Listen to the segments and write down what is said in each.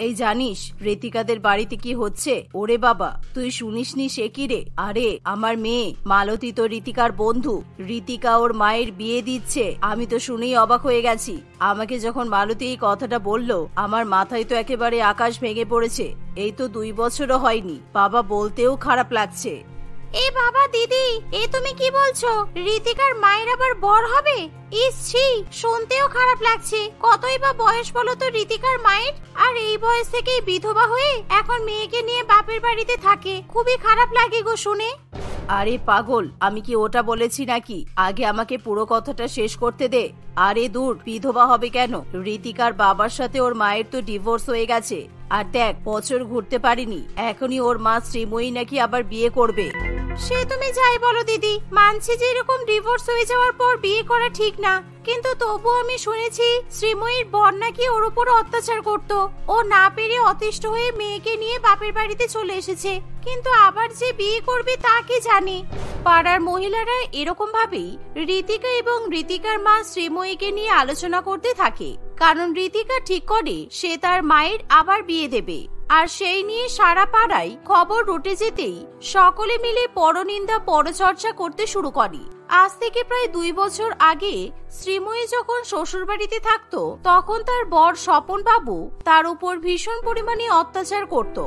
এই জানিস ঋতিকাদের বাড়িতে কি হচ্ছে? ওরে বাবা, তুই শুনিসনি সে কি রে? আরে আমার মেয়ে মালতী তো ঋতিকার বন্ধু, ঋতিকা ওর মায়ের বিয়ে দিচ্ছে। আমি তো শুনেই অবাক হয়ে গেছি। আমাকে যখন মালতী এই কথাটা বললো, আমার মাথায় তো একেবারে আকাশ ভেঙে পড়েছে। এই তো 2 বছরও হয়নি, বাবা বলতেও খারাপ লাগছে। এ বাবা দিদি, এ তুমি কি বলছো? ঋতিকার মায়ের আবার বর হবে? ইসছি, শুনতেও খারাপ লাগছে। কতই বা বয়স বলো তো ঋতিকার মায়ের? আর এই বয়স থেকেই বিধবা হয়ে এখন মেয়েকে নিয়ে বাপের বাড়িতে থাকে। খুবই খারাপ লাগে গো শুনে। আরে পাগল, আমি কি ওটা বলেছি নাকি? আগে আমাকে পুরো কথাটা শেষ করতে দে। আরে দূর, বিধবা হবে কেন? ঋতিকার বাবার সাথে ওর মায়ের তো ডিভোর্স হয়ে গেছে। আর দেখ, বছর ঘুরতে পারিনি, এখনই ওর মা শ্রীময়ী নাকি আবার বিয়ে করবে। সে তুমি যাই বলো দিদি, মানছি যে এরকম ডিভোর্স হয়ে যাওয়ার পর বিয়ে করা ঠিক না, কিন্তু তবু আমি শুনেছি শ্রীময়ীর বর নাকি ওর উপর অত্যাচার করত। ও না পেরে অতিষ্ঠ হয়ে মেয়েকে নিয়ে বাপের বাড়িতে চলে এসেছে, কিন্তু আবার যে বিয়ে করবে তা কে জানে। পাড়ার মহিলারা এরকম ভাবেই ঋতিকা এবং ঋতিকার মা শ্রীময়ীকে নিয়ে আলোচনা করতে থাকে, কারণ ঋতিকা ঠিক করে সে তার মায়ের আবার বিয়ে দেবে। আর সেই নিয়ে সারা পাড়ায় খবর উঠে যেতেই সকলে মিলে পরনিন্দা পরচর্চা করতে শুরু করে। আজ থেকে প্রায় 2 বছর আগে শ্রীময়ী যখন শ্বশুর বাড়িতে থাকতো, তখন তার বর স্বপন বাবু তার উপর ভীষণ পরিমাণে অত্যাচার করত,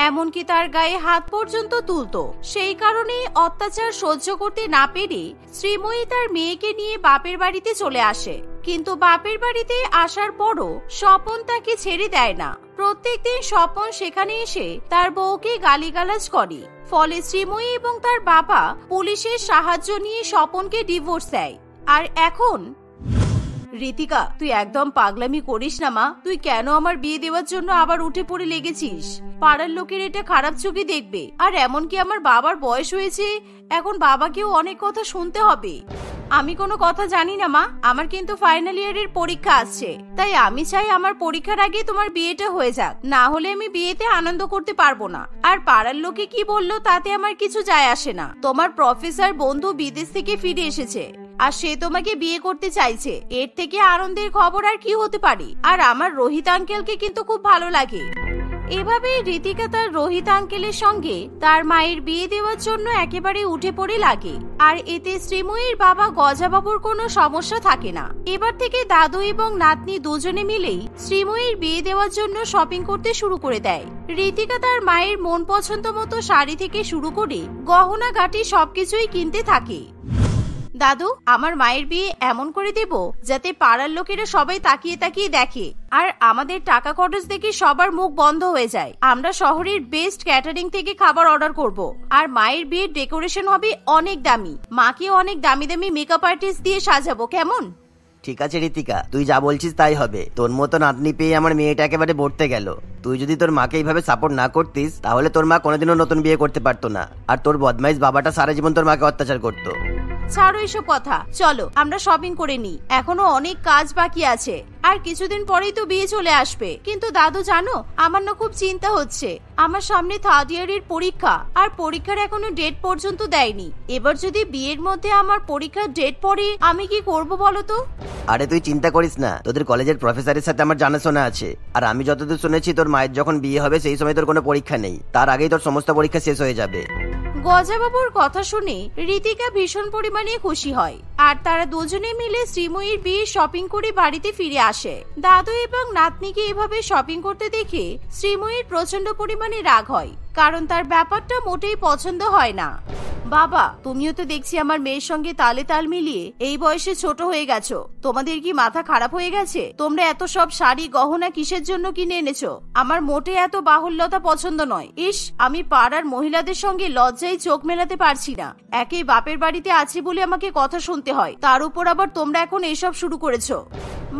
এমনকি তার গায়ে হাত পর্যন্ত তুলতো। সেই কারণে অত্যাচার সহ্য করতে না পেরে শ্রীময়ী তার মেয়েকে নিয়ে বাপের বাড়িতে চলে আসে। কিন্তু বাপের বাড়িতে আসার পরও স্বপন তাকে ছেড়ে দেয় না। প্রত্যেকদিন স্বপন সেখানে এসে তার বউকে গালিগালাজ করে। ফলে শ্রীময়ী এবং তার বাবা পুলিশের সাহায্য নিয়ে স্বপনকে ডিভোর্স দেয়। আর এখন ঋতিকা, তুই একদম পাগলামি করিস না মা। তুই কেন আমার বিয়ে দেওয়ার জন্য আবার উঠে পড়ে লেগেছিস? পাড়ার লোকের এটা খারাপ চোখে দেখবে। আর এমনকি আমার বাবার বয়স হয়েছে, এখন বাবাকেও অনেক কথা শুনতে হবে। আমি কোনো কথা জানি না মা, আমার কিন্তু ফাইনাল ইয়ারের পরীক্ষা আসছে, তাই আমি চাই আমার পরীক্ষার আগে তোমার বিয়েটা হয়ে যাক, না হলে আমি বিয়েতে আনন্দ করতে পারবো না। আর পাড়ার লোকে কি বললো তাতে আমার কিছু যায় আসে না। তোমার প্রফেসর বন্ধু বিদেশ থেকে ফিরে এসেছে, আর সে তোমাকে বিয়ে করতে চাইছে। এর থেকে আনন্দের খবর আর কি হতে পারে? আর আমার রোহিত আঙ্কেলকে কিন্তু খুব ভালো লাগে। এভাবে ঋতিকা তার রোহিত আঙ্কেলের সঙ্গে তার মায়ের বিয়ে দেওয়ার জন্য একেবারে উঠে পড়ে লাগে। আর এতে শ্রীময়ীর বাবা গজাবাবুর কোনো সমস্যা থাকে না। এবার থেকে দাদু এবং নাতনি দুজনে মিলেই শ্রীময়ীর বিয়ে দেওয়ার জন্য শপিং করতে শুরু করে দেয়। ঋতিকা তার মায়ের মন পছন্দ মতো শাড়ি থেকে শুরু করে গহনা গাটি সবকিছুই কিনতে থাকে। দাদু, আমার মায়ের বিয়ে এমন করে দেব যাতে পাড়ার লোকেরা সবাই তাকিয়ে তাকিয়ে দেখে, আর আমাদের টাকা খরচ দেখে সবার মুখ বন্ধ হয়ে যায়। আমরা শহরের বেস্ট ক্যাটারিং থেকে খাবার অর্ডার করব, আর মায়ের বিয়ের ডেকোরেশন হবে অনেক দামি। মাকে অনেক দামি দামি মেকআপ আর্টিস্ট দিয়ে সাজাবো, কেমন? ঠিক আছে ঋতিকা, তুই যা বলছিস তাই হবে। তোর মতো নাতনি পেয়ে আমার মেয়েটা একেবারে বর্তে গেল। তুই যদি তোর মাকে এইভাবে সাপোর্ট না করতিস, তাহলে তোর মা কোনোদিনও নতুন বিয়ে করতে পারতো না, আর তোর বদমাইশ বাবাটা সারা জীবন তোর মাকে অত্যাচার করতো। ছাড়ো এসব কথা, চলো আমরা শপিং করে নিই। এখনো অনেক কাজ বাকি আছে, আর কিছুদিন পরেই তো বিয়ে চলে আসবে। কিন্তু দাদু জানো, আমার না খুব চিন্তা হচ্ছে। আমার সামনে 3rd ইয়ারের পরীক্ষা, আর পরীক্ষার এখনো ডেট পর্যন্ত দেয়নি। এবার যদি বিয়ের মধ্যে আমার পরীক্ষার ডেট পড়ে, আমি কি করব বলো তো? আরে তুই চিন্তা করিস না, তোদের কলেজের প্রফেসরের সাথে আমার জানাশোনা আছে। আর আমি যতদূর শুনেছি, তোর মায়ের যখন বিয়ে হবে সেই সময় তোর কোনো পরীক্ষা নেই, তার আগেই তোর সমস্ত পরীক্ষা শেষ হয়ে যাবে। গজাবাবুর কথা শুনে ঋতিকা ভীষণ পরিমাণে খুশি হয়, আর তারা দুজনে মিলে শ্রীময়ীর বিয়ে শপিং করে বাড়িতে ফিরে আসে। দাদু এবং নাতনিকে এভাবে শপিং করতে দেখে শ্রীময়ীর প্রচন্ড পরিমাণে রাগ হয়, কারণ তার ব্যাপারটা মোটেই পছন্দ হয় না। বাবা, তুমিও তো দেখছি আমার মেয়ের সঙ্গে তালে তাল মিলিয়ে এই বয়সে ছোট হয়ে গেছো। তোমাদের কি মাথা খারাপ হয়ে গেছে? তোমরা এত সব শাড়ি গহনা কিসের জন্য কিনে এনেছো? আমার মোটে এত বাহুল্যতা পছন্দ নয়। ইস, আমি পাড়ার মহিলাদের সঙ্গে লজ্জায় চোখ মেলাতে পারছি না। একেই বাপের বাড়িতে আছি বলে আমাকে কথা শুনতে হয়, তার উপর আবার তোমরা এখন এসব শুরু করেছো।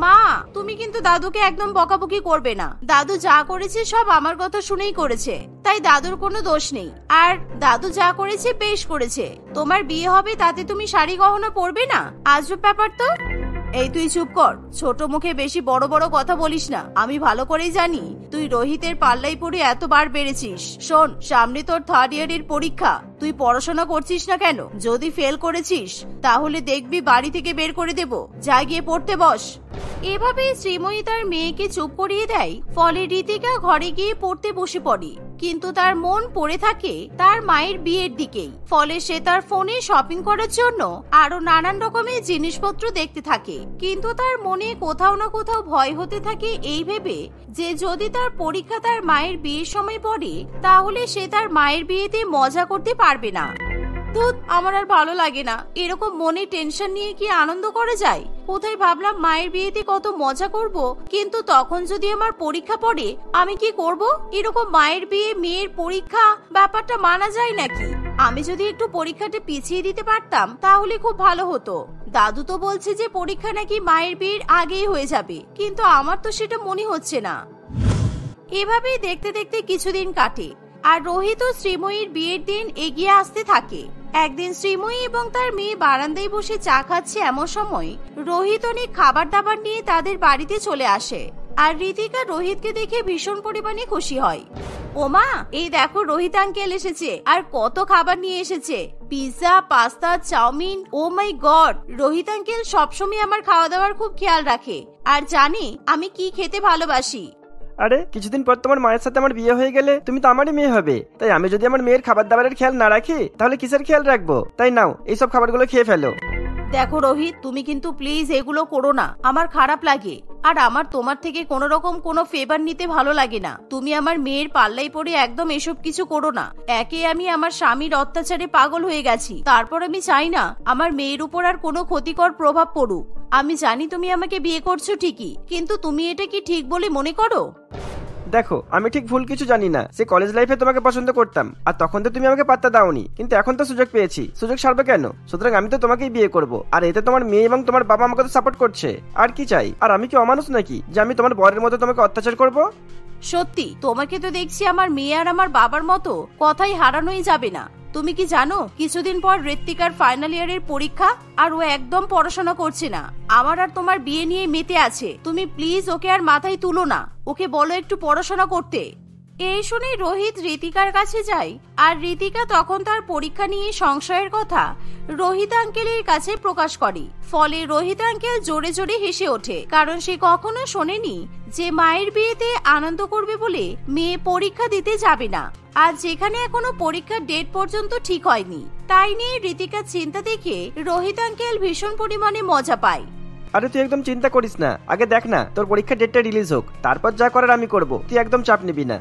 মা, তুমি কিন্তু দাদুকে একদম বকাবকি করবে না। দাদু যা করেছে সব আমার কথা শুনেই করেছে, তাই দাদুর কোনো দোষ নেই। আর দাদু যা করেছে বেশ করেছে। তোমার বিয়ে হবে, তাতে তুমি শাড়ি গহনা পরবে না? আজব ব্যাপার তো। এই তুই চুপ কর, ছোট মুখে বেশি বড় বড় কথা বলিস না। আমি ভালো করেই জানি তুই রোহিতের পাল্লাই পড়ে এতবার বেড়েছিস। শোন, সামনে তোর 3rd ইয়ারের পরীক্ষা, তুই পড়াশোনা করছিস না কেন? যদি ফেল করেছিস তাহলে দেখবি বাড়ি থেকে বের করে দেব। যা গিয়ে পড়তে বস। এভাবে শ্রীময়ী তার মেয়েকে চুপ করিয়ে দেয়। ফলে ঋতিকা ঘরে গিয়ে পড়তে বসে পড়ে, কিন্তু তার মন পড়ে থাকে তার মায়ের বিয়ের দিকেই। ফলে সে তার ফোনে শপিং করার জন্য আরো নানান রকমের জিনিসপত্র দেখতে থাকে, কিন্তু তার মনে কোথাও না কোথাও ভয় হতে থাকে এই ভেবে যে যদি তার পরীক্ষা তার মায়ের বিয়ের সময় পড়ে তাহলে সে তার মায়ের বিয়েতে মজা করতে পারবে না। আমার আর ভালো লাগে না, এরকম মনে টেনশন নিয়ে কি আনন্দ করা যায়? কোথায় ভাবলাম মায়ের বিয়েতে কত মজা করব, কিন্তু তখন যদি আমার পরীক্ষা পড়ে আমি কি করব? এরকম মায়ের বিয়ে মেয়ের পরীক্ষা ব্যাপারটা মানা যায় নাকি? আমি যদি একটু পরীক্ষাটা পিছিয়ে দিতে পারতাম তাহলে খুব ভালো হতো। দাদু তো বলছে যে পরীক্ষা নাকি মায়ের বিয়ের আগেই হয়ে যাবে, কিন্তু আমার তো সেটা মনে হচ্ছে না। এভাবেই দেখতে দেখতে কিছুদিন কাটে, আর রোহিত ও শ্রীময়ীর বিয়ের দিন এগিয়ে আসতে থাকে। একদিন শ্রীময়ী এবং তার মেয়ে বারান্দায় বসে চা খাচ্ছে, এমন সময় রোহিত অনেক খাবার দাবার নিয়ে তাদের বাড়িতে চলে আসে। আর ঋতিকা রোহিতকে দেখে ভীষণ পরিমাণে খুশি হয়। ওমা, এই দেখো রোহিত আঙ্কেল এসেছে, আর কত খাবার নিয়ে এসেছে, পিৎজা, পাস্তা, চাউমিন। ও মাই গড, রোহিত আঙ্কেল সবসময় আমার খাওয়া দাওয়ার খুব খেয়াল রাখে আর জানে আমি কি খেতে ভালোবাসি। আরে কিছুদিন পর তোমার মায়ের সাথে আমার বিয়ে হয়ে গেলে তুমি তো আমারই মেয়ে হবে, তাই আমি যদি আমার মেয়ের খাবার দাবারের খেয়াল না রাখি তাহলে কিসের খেয়াল রাখবো? তাই নাও, এইসব খাবারগুলো খেয়ে ফেলো। দেখো রোহিত, তুমি কিন্তু প্লিজ এগুলো করো না, আমার খারাপ লাগে। আর আমার তোমার থেকে কোনো রকম কোনো ফেভার নিতে ভালো লাগে না। তুমি আমার মেয়ের পাল্লাই পড়ে একদম এসব কিছু করো না। একে আমি আমার স্বামীর অত্যাচারে পাগল হয়ে গেছি, তারপর আমি চাই না আমার মেয়ের উপর আর কোনো ক্ষতিকর প্রভাব পড়ুক। আমি জানি তুমি আমাকে বিয়ে করছো ঠিকই, কিন্তু তুমি এটা কি ঠিক বলে মনে করো? দেখো, আমি ঠিক ভুল কিছু জানি না। সে কলেজ লাইফে তোমাকে পছন্দ করতাম, আর তখন তো তুমি আমাকে পাত্তা দাওনি, কিন্তু এখন তো সুযোগ পেয়েছি, সুযোগ ছাড়বে কেন? সুতরাং আমি তো তোমাকেই বিয়ে করব। আর এতে তোমার মেয়ে এবং তোমার বাবা আমাকে তো সাপোর্ট করছে, আর কি চাই? আর আমি কি অমানুষ নাকি যে আমি তোমার বরের মতো তোমাকে অত্যাচার করব? সত্যি, তোমাকে তো দেখছি আমার মেয়ে আর আমার বাবার মতো কথাই হারানোই যাবে না। তুমি কি জানো কিছুদিন পর ঋত্বিকার ফাইনাল ইয়ারের পরীক্ষা, আর ও একদম পড়াশোনা করছে না। আমার আর তোমার বিয়ে নিয়ে মেতে আছে। তুমি প্লিজ ওকে আর মাথায় তুলো না, ওকে বলো একটু পড়াশোনা করতে। এই শুনে রোহিত ঋতিকার কাছে যায়, আর ঋতিকা তখন তার পরীক্ষা নিয়ে সংশয়ের কথা রোহিত আঙ্কেলের কাছে প্রকাশ করে। ফলে রোহিত আঙ্কেল জোরে জোরে হেসে ওঠে, কারণ সে কখনো শোনেনি যে মায়ের বিয়েতে আনন্দ করবে বলে মেয়ে পরীক্ষা দিতে যাবে না, আর যেখানে এখনো পরীক্ষার ডেট পর্যন্ত ঠিক হয়নি। তাই নিয়ে ঋতিকার চিন্তা দেখে রোহিত আঙ্কেল ভীষণ পরিমাণে মজা পায়। আরে তুই একদম চিন্তা করিস না, আগে দেখ না তোর পরীক্ষার ডেটটা রিলিজ হোক, তারপর যা করার আমি করব, তুই একদম চাপ নিবি না।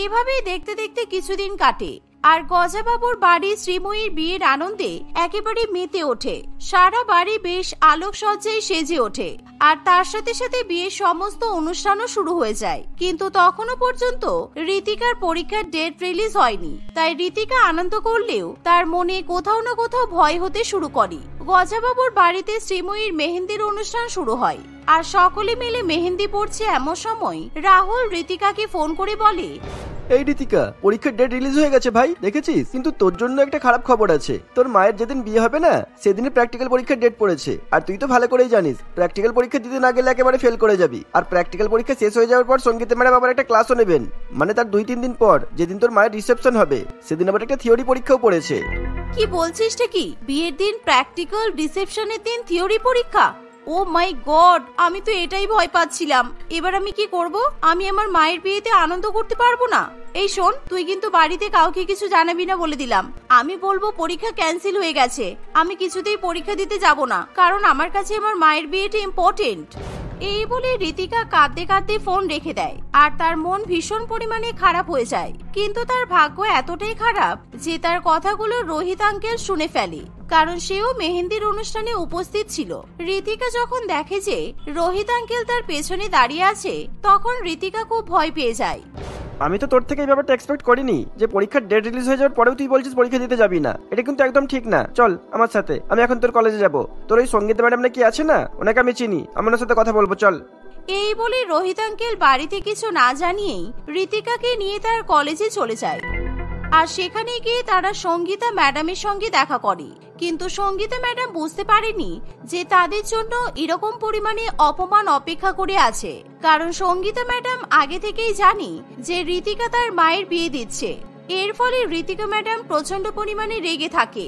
এভাবেই দেখতে দেখতে কিছুদিন কাটে, আর গজাবাবুর বাড়ি শ্রীময়ীর বিয়ের আনন্দে একেবারে মেতে ওঠে। সারা বাড়ি বেশ আলোকসজ্জায় সেজে ওঠে, আর তার সাথে সাথে বিয়ের সমস্ত অনুষ্ঠানও শুরু হয়ে যায়। কিন্তু তখনও পর্যন্ত ঋতিকার পরীক্ষার ডেট রিলিজ হয়নি, তাই ঋতিকা আনন্দ করলেও তার মনে কোথাও না কোথাও ভয় হতে শুরু করে। গজাবাবুর বাড়িতে শ্রীময়ীর মেহেন্দির অনুষ্ঠান শুরু হয়, আর সকলে মিলে মেহেন্দি পড়ছে। এমন সময় রাহুল ঋতিকাকে ফোন করে বলে, এই ঋতিকা, পরীক্ষার ডেট রিলিজ হয়ে গেছে ভাই, দেখেছিস? কিন্তু তোর জন্য একটা খারাপ খবর আছে। তোর মায়ের যেদিন বিয়ে হবে না, সেদিনই প্র্যাকটিক্যাল পরীক্ষার ডেট পড়েছে। আর তুই তো ভালো করেই জানিস প্র্যাকটিক্যাল পরীক্ষা দিতে না গেলে একেবারে ফেল করে যাবি। আর প্র্যাকটিক্যাল পরীক্ষা শেষ হয়ে যাওয়ার পর সঙ্গীত ম্যাডাম আবার একটা ক্লাসও নেবেন, মানে তার 2-3 দিন পর যেদিন তোর মায়ের রিসেপশন হবে, সেদিন আবার একটা থিওরি পরীক্ষাও পড়েছে। কি বলছিস কি? বিয়ের দিন প্র্যাকটিক্যাল, রিসেপশনের দিন থিওরি পরীক্ষা? ও মাই গড, আমি তো এটাই ভয় পাচ্ছিলাম। এবার আমি কি করব? আমি আমার মায়ের বিয়েতে আনন্দ করতে পারবো না। এই শোন, তুই কিন্তু বাড়িতে কাউকে কিছু জানাবি না বলে দিলাম। আমি বলবো পরীক্ষা ক্যান্সেল হয়ে গেছে, আমি কিছুতেই পরীক্ষা দিতে যাব না, কারণ আমার কাছে আমার মায়ের বিয়েটা ইম্পর্টেন্ট। এই বলে ঋতিকা কাঁদতে কাঁদতে ফোন রেখে দেয়, আর তার মন ভীষণ পরিমাণে খারাপ হয়ে যায়। কিন্তু তার ভাগ্য এতটাই খারাপ যে তার কথাগুলো রোহিত আঙ্কেল শুনে ফেলে, কারণ সেও মেহেন্দির অনুষ্ঠানে উপস্থিত ছিল। ঋতিকা যখন দেখে যে রোহিত আঙ্কেল তার পেছনে দাঁড়িয়ে আছে, তখন ঋতিকা খুব ভয় পেয়ে যায়। আমি তো তোর থেকে এই ব্যাপারটা এক্সপেক্ট করিনি যে পরীক্ষার ডেট রিলিজ হয়ে যাওয়ার পরেও তুই বলছিস পরীক্ষা দিতে যাবি না। এটা কিন্তু একদম ঠিক না। চল আমার সাথে, আমি এখন তোর কলেজে যাব। তোর ওই সঙ্গীত ম্যাডাম নাকি আছে না, ওনাকে আমি চিনি, আমার সাথে কথা বলবো, চল। এই বলে রোহিত আঙ্কেল বাড়িতে কিছু না জানিয়েই ঋতিকাকে নিয়ে তার কলেজে চলে যায়। আর সেখানে গিয়ে তারা সঙ্গীতা ম্যাডামের সঙ্গে দেখা করে। কিন্তু সঙ্গীতা ম্যাডাম বুঝতে পারেনি যে তাদের জন্য এরকম পরিমাণে অপমান অপেক্ষা করে আছে, কারণ সঙ্গীতা ম্যাডাম আগে থেকেই জানি যে ঋতিকা তার মায়ের বিয়ে দিচ্ছে। এর ফলে ঋতিকা ম্যাডাম প্রচন্ড পরিমাণে রেগে থাকে।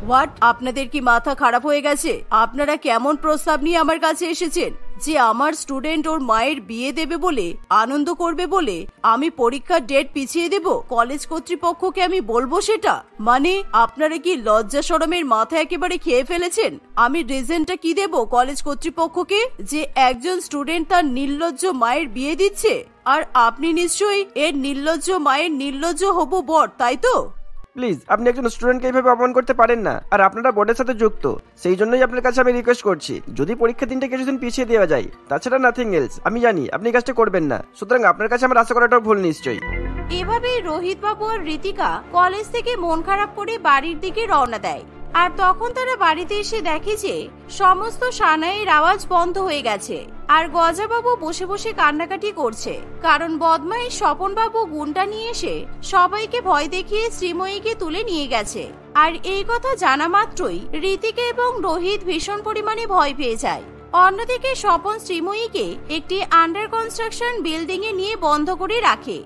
হোয়াট, আপনাদের কি মাথা খারাপ হয়ে গেছে? আপনারা কেমন প্রস্তাব নিয়ে আমার কাছে এসেছেন যে আমার স্টুডেন্ট ওর মায়ের বিয়ে দেবে বলে, আনন্দ করবে বলে আমি পরীক্ষার ডেট পিছিয়ে দেব? কলেজ কর্তৃপক্ষকে আমি বলবো সেটা? মানে আপনারা কি লজ্জা শরমের মাথা একেবারে খেয়ে ফেলেছেন? আমি রিজনটা কি দেব কলেজ কর্তৃপক্ষকে যে একজন স্টুডেন্ট তার নির্লজ্জ মায়ের বিয়ে দিচ্ছে? আর আপনি নিশ্চয়ই এর নির্লজ্জ মায়ের নির্লজ্জ হবু বর, তাই তো? প্লিজ, আপনি একজন স্টুডেন্টকে এইভাবে অপমান করতে পারেন না। আর আপনারা বোর্ডের সাথে যুক্ত, সেই জন্যই আপনার কাছে আমি রিকোয়েস্ট করছি, যদি পরীক্ষার দিনটা কিছুদিন পিছিয়ে দেওয়া যায়, তাছাড়া নাথিং এলস। আমি জানি আপনি কাজটা করবেন না, সুতরাং আপনার কাছে আমার আশা করাটাও ভুল নিশ্চয়ই। এভাবেই রোহিত বাবু আর ঋতিকা কলেজ থেকে মন খারাপ করে বাড়ির দিকে রওনা দেয়। আর তখন তারা বাড়িতে এসে দেখে যে সমস্ত সানাইয়ের আওয়াজ বন্ধ হয়ে গেছে, আর গজাবাবু বসে বসে কান্নাকাটি করছে, কারণ বদমাইশ স্বপন বাবু গুন্ডা নিয়ে এসে সবাইকে ভয় দেখিয়ে শ্রীময়ীকে তুলে নিয়ে গেছে। আর এই কথা জানা মাত্রই ঋতিকা এবং রোহিত ভীষণ পরিমাণে ভয় পেয়ে যায়। অন্যদিকে স্বপন শ্রীময়ীকে একটি আন্ডার কনস্ট্রাকশন বিল্ডিং এ নিয়ে বন্ধ করে রাখে।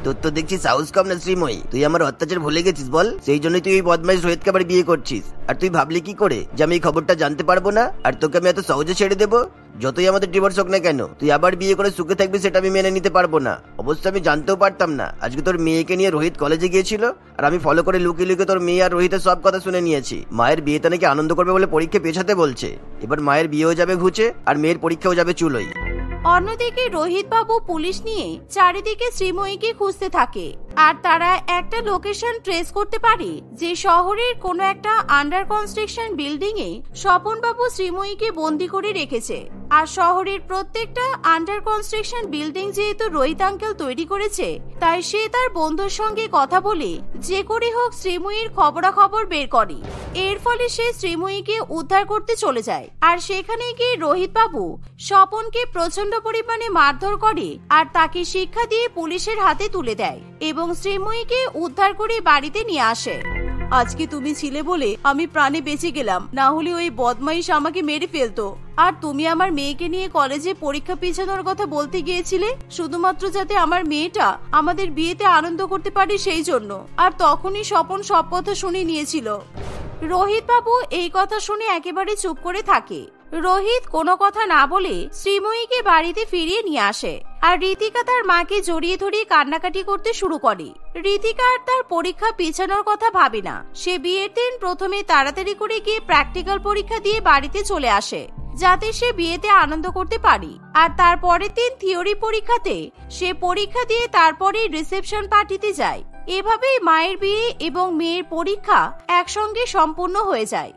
তোর তো দেখছি সাহস কম না শ্রীময়ী, তুই আমার অত্যাচার ভুলে গেছিস বল? সেই জন্যই তুই এই বদমাইশ রোহিতকে আবার বিয়ে করছিস। আর তুই ভাবলি কি করে যে আমি এই খবরটা জানতে পারবো না আর তোকে আমি এত সহজে ছেড়ে দেবো? যতই আমাদের ডিভোর্স হোক না কেন, তুই আবার বিয়ে করে সুখে থাকবি সেটা আমি মেনে নিতে পারবো না। অবশ্য আমি জানতেও পারতাম না আজকে তোর মেয়েকে নিয়ে রোহিত কলেজে গিয়েছিল, আর আমি ফলো করে লুকিয়ে লুকিয়ে তোর মেয়ে আর রোহিতের সব কথা শুনে নিয়েছি। মায়ের বিয়েতে নাকি আনন্দ করবে বলে পরীক্ষা পেছাতে বলছে। এবার মায়ের বিয়েও যাবে ঘুচে আর মেয়ের পরীক্ষাও যাবে চুলোই। অন্যদিকে রোহিত বাবু পুলিশ নিয়ে চারিদিকে শ্রীময়ীকে খুঁজতে থাকে, আর তারা একটা লোকেশন ট্রেস করতে পারে যে শহরের কোনো একটা আন্ডার কনস্ট্রাকশন বিল্ডিং এ স্বপন বাবু শ্রীময়ীকে বন্দি করে রেখেছে। আর শহরের প্রত্যেকটা আন্ডার কনস্ট্রাকশন বিল্ডিং যেহেতু রোহিত আঙ্কেল তৈরি করেছে, তাই সে তার বন্ধুর সঙ্গে কথা বলে যে করে হোক শ্রীময়ীর খবরাখবর বের করে। এর ফলে সে শ্রীময়ীকে উদ্ধার করতে চলে যায়, আর সেখানে গিয়ে রোহিত বাবু স্বপনকে প্রচন্ড পরিমাণে মারধর করে আর তাকে শিক্ষা দিয়ে পুলিশের হাতে তুলে দেয় এবং শ্রীময়ীকে উদ্ধার করে বাড়িতে নিয়ে আসে। আজকে তুমি ছিলে বলে আমি প্রাণে বেঁচে গেলাম, না হলে ওই বদমাইশ আমাকে মেরে ফেলতো। আর তুমি আমার মেয়েকে নিয়ে কলেজে পরীক্ষা পিছানোর কথা বলতে গিয়েছিলে শুধুমাত্র যাতে আমার মেয়েটা আমাদের বিয়েতে আনন্দ করতে পারে সেই জন্য। আর তখনই স্বপন সব কথা শুনে নিয়েছিল। রোহিত বাবু এই কথা শুনে একেবারে চুপ করে থাকে। রোহিত কোনো কথা না বলে শ্রীময়ীকে বাড়িতে ফিরিয়ে নিয়ে আসে, আর ঋতিকা তার মাকে জড়িয়ে ধরিয়ে কান্নাকাটি করতে শুরু করে। ঋতিকা আর তার পরীক্ষা পিছানোর কথা ভাবে না। সে বিয়ের দিন প্রথমে তাড়াতাড়ি করে গিয়ে প্র্যাকটিক্যাল পরীক্ষা দিয়ে বাড়িতে চলে আসে, যাতে সে বিয়েতে আনন্দ করতে পারে। আর তারপরের দিন থিওরি পরীক্ষাতে সে পরীক্ষা দিয়ে তারপরে রিসেপশন পার্টিতে যায়। এভাবেই মায়ের বিয়ে এবং মেয়ের পরীক্ষা একসঙ্গে সম্পূর্ণ হয়ে যায়।